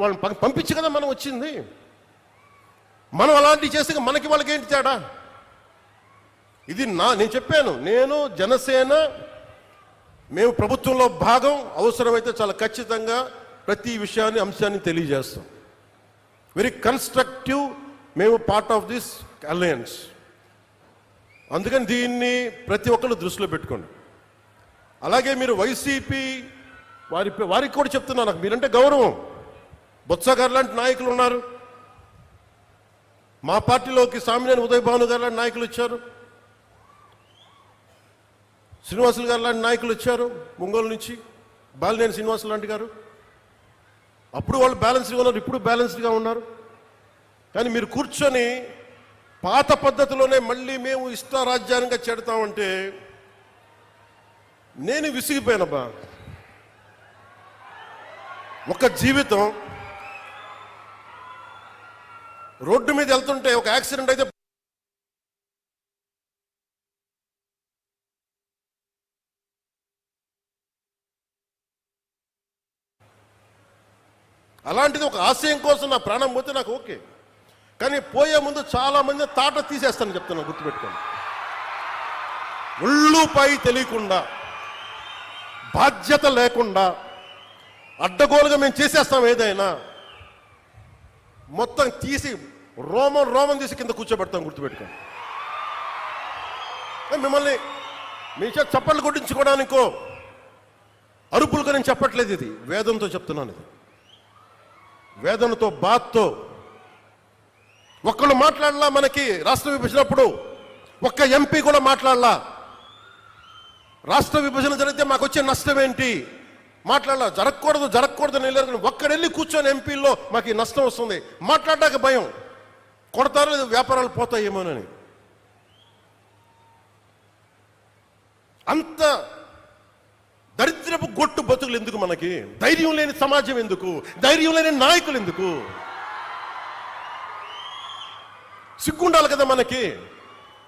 వాళ్ళని పంపించి కదా మనం వచ్చింది. మనం అలాంటివి చేస్తే మనకి వాళ్ళకి ఏంటి తేడా? ఇది నేను చెప్పాను, నేను జనసేన మేము ప్రభుత్వంలో భాగం, అవసరమైతే చాలా ఖచ్చితంగా ప్రతి విషయాన్ని అంశాన్ని తెలియజేస్తాం. వెరీ కన్స్ట్రక్టివ్, మేము పార్ట్ ఆఫ్ దిస్ అలయన్స్. అందుకని దీన్ని ప్రతి ఒక్కరు దృష్టిలో పెట్టుకోండి. అలాగే మీరు వైసీపీ వారికి కూడా చెప్తున్నా, నాకు మీరంటే గౌరవం. బొత్స గారు లాంటి నాయకులు ఉన్నారు, మా పార్టీలోకి సామినేని ఉదయ్ భాను గారు లాంటి నాయకులు వచ్చారు, శ్రీనివాసులు గారు లాంటి నాయకులు వచ్చారు ఒంగోలు నుంచి, బాలినేని శ్రీనివాసులు లాంటి గారు. అప్పుడు వాళ్ళు బ్యాలెన్స్డ్గా ఉన్నారు, ఇప్పుడు బ్యాలెన్స్డ్గా ఉన్నారు. కానీ మీరు కూర్చొని పాత పద్ధతిలోనే మళ్ళీ మేము ఇష్టారాజ్యాంగంగా చెడతామంటే నేను విసిగిపోయానబ్బా. ఒక జీవితం రోడ్డు మీద వెళ్తుంటే ఒక యాక్సిడెంట్ అయితే అలాంటిది ఒక ఆశయం కోసం నా ప్రాణం పోతే నాకు ఓకే. కానీ పోయే ముందు చాలా మంది తాట తీసేస్తాను చెప్తున్నా, గుర్తుపెట్టుకోండి. ఒళ్ళుపై తెలియకుండా, బాధ్యత లేకుండా అడ్డగోలుగా మేము చేసేస్తాం. ఏదైనా మొత్తం తీసి రోమం తీసి కింద కూర్చోబెడతాం, గుర్తుపెట్టుకోండి. మిమ్మల్ని మీ చేత చప్పట్లు కొట్టించుకోవడానికో అరుపులుగా నేను చెప్పట్లేదు, ఇది వేదంతో చెప్తున్నాను. ఇది వేదనతో, బాధతో. ఒక్కళ్ళు మాట్లాడలా, మనకి రాష్ట్ర విభజనప్పుడు ఒక్క ఎంపీ కూడా మాట్లాడలా. రాష్ట్ర విభజన జరిగితే మాకు వచ్చే నష్టం ఏంటి మాట్లాడలా. జరగకూడదు నేను ఒక్కడెళ్ళి కూర్చొని ఎంపీల్లో మాకు ఈ నష్టం వస్తుంది మాట్లాడడానికి భయం, కొడతారో లేదు వ్యాపారాలు పోతాయేమోనని. అంత దరిద్రపు గొట్టు బతుకులు ఎందుకు మనకి? ధైర్యం లేని సమాజం ఎందుకు? ధైర్యం లేని నాయకులు ఎందుకు? సిగ్గుండాలి కదా మనకి.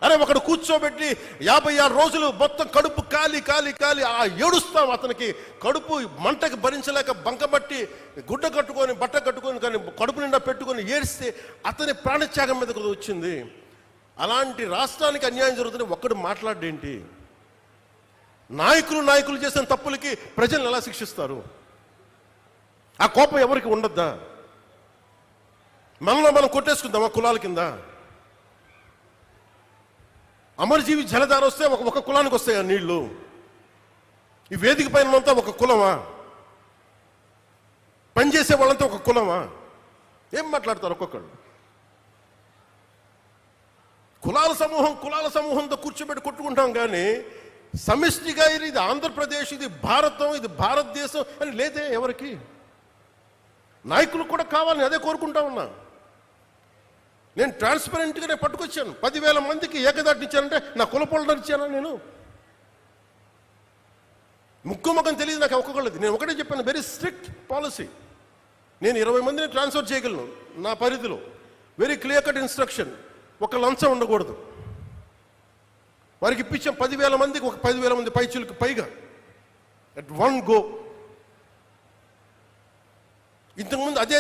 అరే ఒకడు కూర్చోబెట్టి 56 రోజులు మొత్తం కడుపు కాలి ఏడుస్తాం. అతనికి కడుపు మంటకి భరించలేక బంకబట్టి గుడ్డ కట్టుకొని బట్ట కట్టుకొని కానీ కడుపు నిండా పెట్టుకొని ఏడిస్తే అతని ప్రాణత్యాగం మీద కదా వచ్చింది. అలాంటి రాష్ట్రానికి అన్యాయం జరుగుతుంది, ఒక్కడు మాట్లాడేంటి? నాయకులు చేసిన తప్పులకి ప్రజలను ఎలా శిక్షిస్తారు? ఆ కోపం ఎవరికి ఉండద్దా? మనలో మనం కొట్టేసుకుందామా కులాల కింద? అమరజీవి జలధార వస్తే ఒక కులానికి వస్తాయి ఆ నీళ్లు. ఈ వేదిక పైన అంతా ఒక కులమా? పనిచేసే వాళ్ళంతా ఒక కులమా? ఏం మాట్లాడతారు ఒక్కొక్కరు? కులాల సమూహంతో కూర్చోబెట్టి కొట్టుకుంటాం, కానీ సమిష్టిగా ఇది ఆంధ్రప్రదేశ్, ఇది భారతం, ఇది భారతదేశం అని లేదే ఎవరికి. నాయకులు కూడా కావాలని అదే కోరుకుంటా ఉన్నా. నేను ట్రాన్స్పరెంట్గానే పట్టుకొచ్చాను. 10,000 మందికి ఏకదాటినిచ్చానంటే నా కులపోళ్ళని ఇచ్చానా? నేను ముఖం తెలియదు నాకు ఒక్కొక్కళ్ళది. నేను ఒకటే చెప్పాను, వెరీ స్ట్రిక్ట్ పాలసీ. నేను 20 మందిని ట్రాన్స్ఫర్ చేయగలను నా పరిధిలో. Very clear cut instruction. ఒక లంచం ఉండకూడదు. వారికి ఇప్పించాం 10,000 మందికి, ఒక 10,000 మంది పైచులకు పైగా అట్ వన్ గో. ఇంతకుముందు అదే